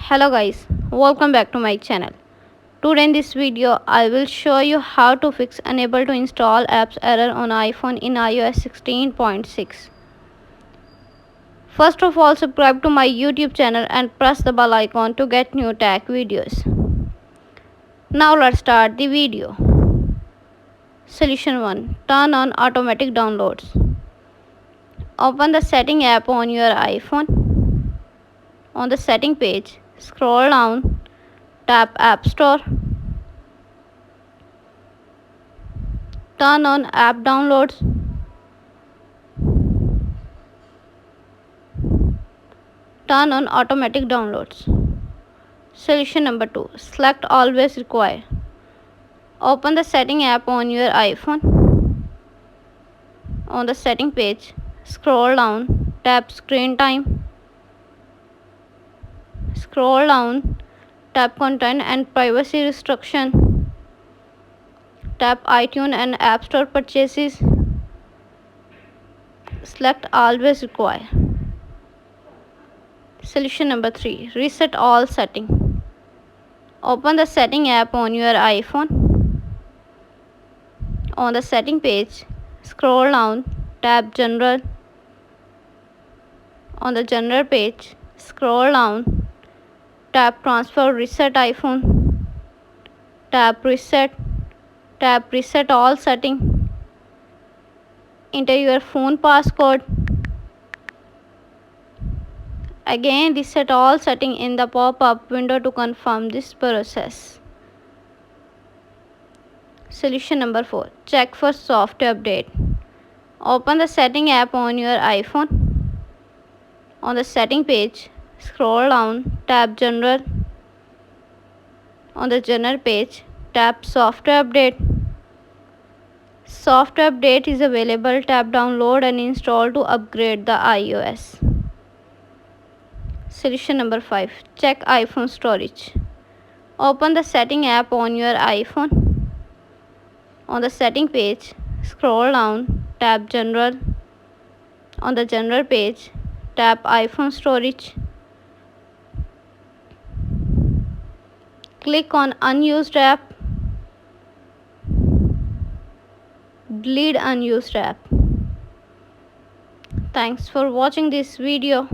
Hello guys, welcome back to my channel. Today in this video I will show you how to fix unable to install apps error on iPhone in iOS 16.6. First of all, subscribe to my YouTube channel and press the bell icon to get new tech videos. Now let's start the video. Solution 1. Turn on automatic downloads. Open the setting app on your iPhone. On the setting page, scroll down, tap App Store. Turn on app downloads. Turn on automatic downloads. Solution number 2. Select always require. Open the setting app on your iPhone. On the setting page, scroll down, tap screen time. Scroll down, tap content and privacy restriction. Tap iTunes and App Store purchases. Select always require. Solution number 3. Reset all setting. Open the setting app on your iPhone. On the setting page, scroll down, tap general. On the general page, scroll down, tap transfer reset iPhone. Tap reset all setting. Enter your phone passcode. Again, reset all setting in the pop-up window to confirm this process. Solution number 4. Check for software update. Open the setting app on your iPhone. On the setting page, scroll down, tap general. On the general page, tap software update. Software update is available. Tap download and install to upgrade the iOS. Solution number 5. Check iPhone storage. Open the setting app on your iPhone. On the setting page, scroll down, tap general. On the general page, tap iPhone storage. Click on Unused app. Delete unused app. Thanks for watching this video.